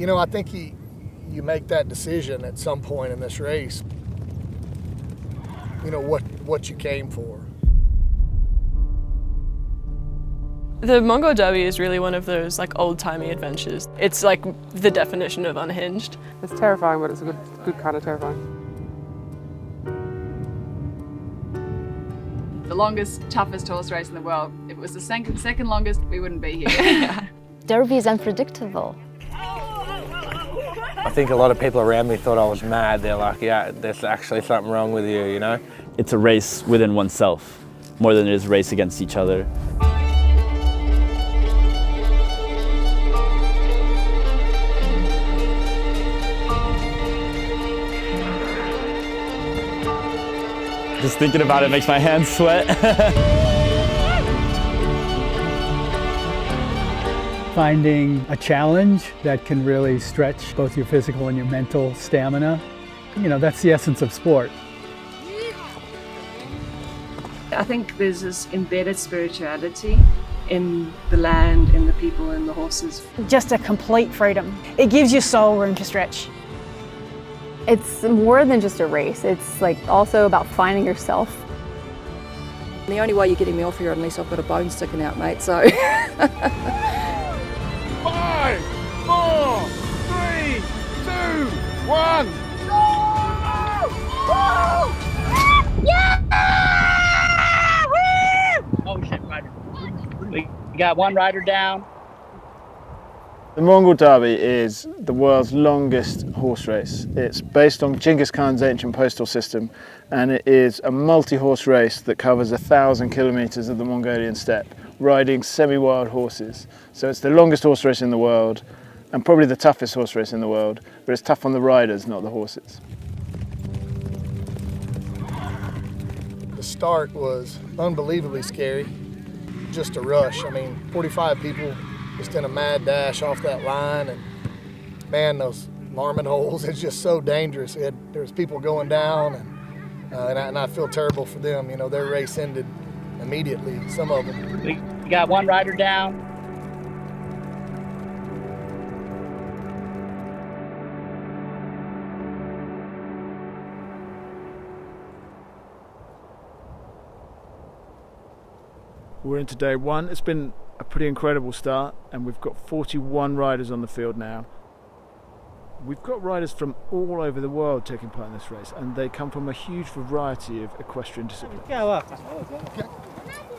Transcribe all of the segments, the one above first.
I think you make that decision at some point in this race, what you came for. The Mongol Derby is really one of those old-timey adventures. It's like the definition of unhinged. It's terrifying, but it's a good kind of terrifying. The longest, toughest horse race in the world. If it was the second longest, we wouldn't be here. Derby is unpredictable. I think a lot of people around me thought I was mad. They're like, yeah, there's actually something wrong with you, It's a race within oneself, more than it is a race against each other. Just thinking about it makes my hands sweat. Finding a challenge that can really stretch both your physical and your mental stamina, that's the essence of sport. I think there's this embedded spirituality in the land, in the people, in the horses. Just a complete freedom. It gives your soul room to stretch. It's more than just a race. It's also about finding yourself. The only way you're getting me off here unless I've got a bone sticking out, mate, so. 5, 4, 3, 2, 1. Yeah! Oh shit, rider. We got one rider down. The Mongol Derby is the world's longest horse race. It's based on Genghis Khan's ancient postal system, and it is a multi-horse race that covers 1,000 kilometers of the Mongolian steppe, riding semi-wild horses. So it's the longest horse race in the world, and probably the toughest horse race in the world, but it's tough on the riders, not the horses. The start was unbelievably scary, just a rush. 45 people just in a mad dash off that line, and man, those marmot holes, it's just so dangerous. There's people going down, and I feel terrible for them. Their race ended immediately, some of them. We got one rider down. We're into day one. It's been a pretty incredible start, and we've got 41 riders on the field now. We've got riders from all over the world taking part in this race, and they come from a huge variety of equestrian disciplines. Okay.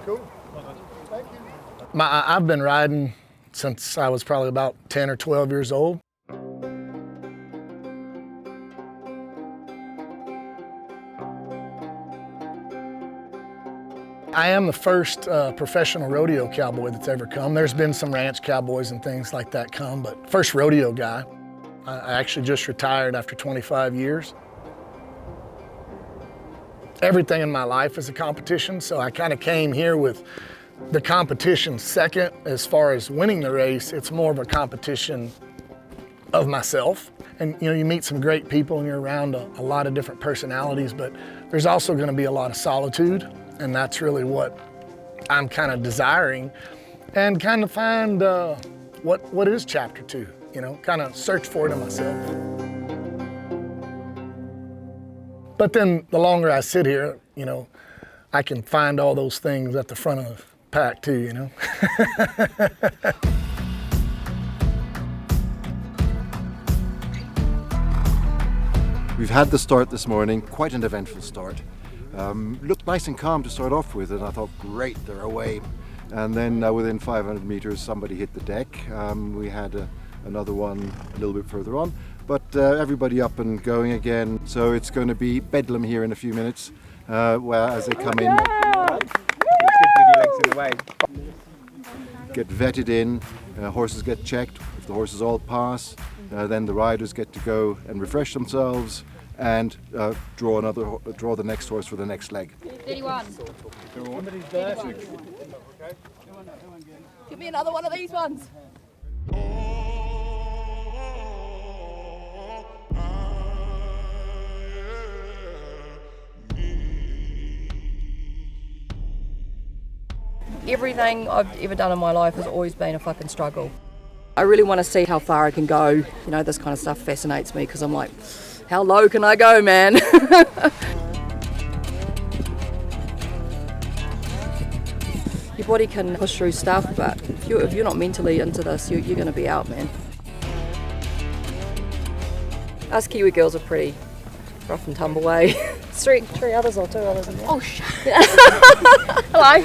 Cool. Thank you. I've been riding since I was probably about 10 or 12 years old. I am the first professional rodeo cowboy that's ever come. There's been some ranch cowboys and things like that come, but first rodeo guy. I actually just retired after 25 years. Everything in my life is a competition, so I kind of came here with the competition second. As far as winning the race, it's more of a competition of myself. And you meet some great people and you're around a lot of different personalities, but there's also going to be a lot of solitude. And that's really what I'm kind of desiring, and kind of find what is chapter 2, kind of search for it in myself. But then the longer I sit here, I can find all those things at the front of the pack too, We've had the start this morning, quite an eventful start. Looked nice and calm to start off with, and I thought, great, they're away. And then within 500 meters, somebody hit the deck. We had another one a little bit further on, but everybody up and going again. So it's going to be bedlam here in a few minutes, as they come in. Get vetted in, horses get checked. If the horses all pass, then the riders get to go and refresh themselves and draw the next horse for the next leg. 31. Give me another one of these ones. Everything I've ever done in my life has always been a fucking struggle. I really want to see how far I can go. You know, this kind of stuff fascinates me because I'm like, how low can I go, man? Your body can push through stuff, but if you're not mentally into this, you're going to be out, man. Us Kiwi girls are pretty rough and tumble way. Three others or two others in there. Oh, shit. Hello.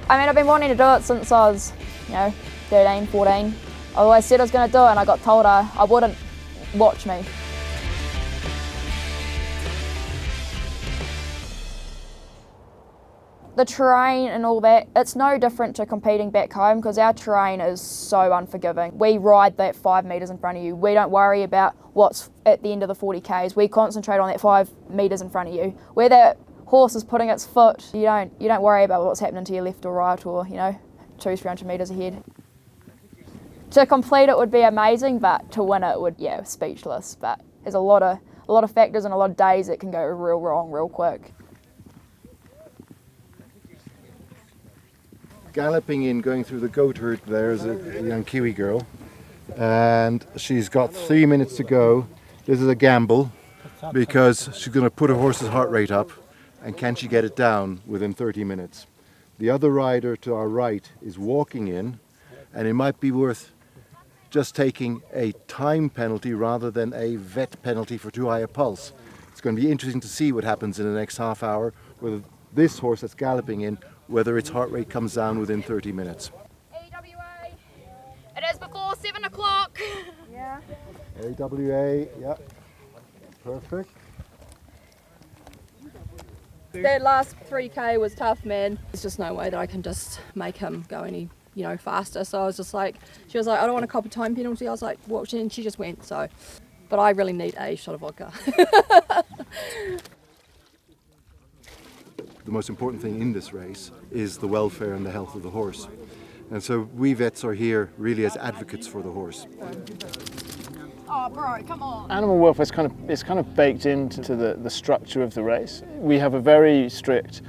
I mean, I've been wanting to do it since I was, 13, 14. I always said I was going to do it, and I got told I wouldn't. Watch me. The terrain and all that, it's no different to competing back home because our terrain is so unforgiving. We ride that 5 metres in front of you. We don't worry about what's at the end of the 40 Ks. We concentrate on that 5 metres in front of you. Where that horse is putting its foot, you don't worry about what's happening to your left or right or, 200-300 metres ahead. To complete it would be amazing, but to win it would, speechless. But there's a lot of factors and a lot of days that can go real wrong real quick. Galloping in, going through the goat herd, there's a young Kiwi girl, and she's got 3 minutes to go. This is a gamble because she's going to put her horse's heart rate up, and can she get it down within 30 minutes? The other rider to our right is walking in, and it might be worth just taking a time penalty rather than a vet penalty for too high a pulse. It's going to be interesting to see what happens in the next half hour, whether this horse that's galloping in, whether its heart rate comes down within 30 minutes. AWA, it is before 7 o'clock. Yeah. AWA, yeah, perfect. That last 3K was tough, man. There's just no way that I can just make him go any, faster. So I was just like, she was like, I don't want to cop a time penalty. I was like, what? And she just went, so. But I really need a shot of vodka. The most important thing in this race is the welfare and the health of the horse. And so we vets are here really as advocates for the horse. Oh, bro, come on. Animal welfare is kind of baked into the structure of the race. We have a very strict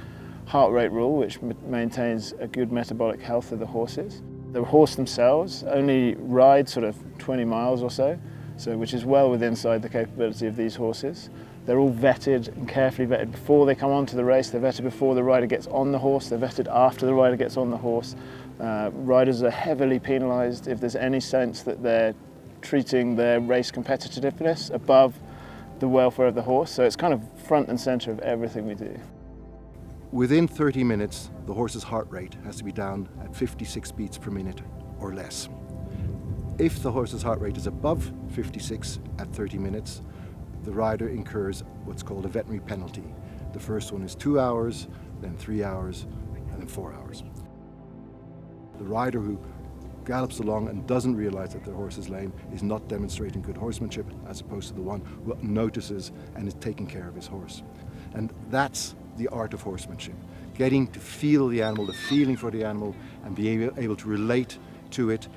heart rate rule which maintains a good metabolic health of the horses. The horse themselves only ride sort of 20 miles or so, which is well within the capability of these horses. They're all vetted and carefully vetted before they come onto the race. They're vetted before the rider gets on the horse. They're vetted after the rider gets on the horse. Riders are heavily penalised if there's any sense that they're treating their race competitiveness above the welfare of the horse. So it's kind of front and centre of everything we do. Within 30 minutes, the horse's heart rate has to be down at 56 beats per minute or less. If the horse's heart rate is above 56 at 30 minutes, the rider incurs what's called a veterinary penalty. The first one is 2 hours, then 3 hours, and then 4 hours. The rider who gallops along and doesn't realize that their horse is lame is not demonstrating good horsemanship, as opposed to the one who notices and is taking care of his horse. And that's the art of horsemanship, getting to feel the animal, the feeling for the animal, and be able to relate to it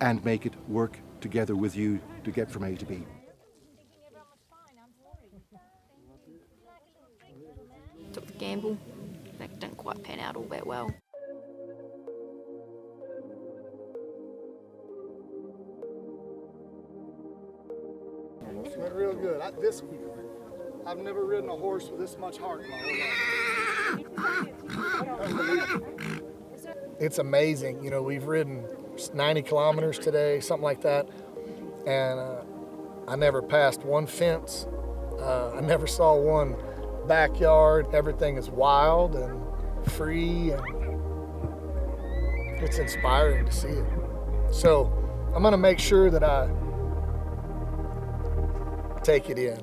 and make it work together with you to get from A to B. Took the gamble. That didn't quite pan out all that well. It's been real good. I've never ridden a horse with this much heart in my whole life. It's amazing. We've ridden 90 kilometers today, something like that, and I never passed one fence. I never saw one backyard. Everything is wild and free, and it's inspiring to see it. So I'm gonna make sure that I take it in,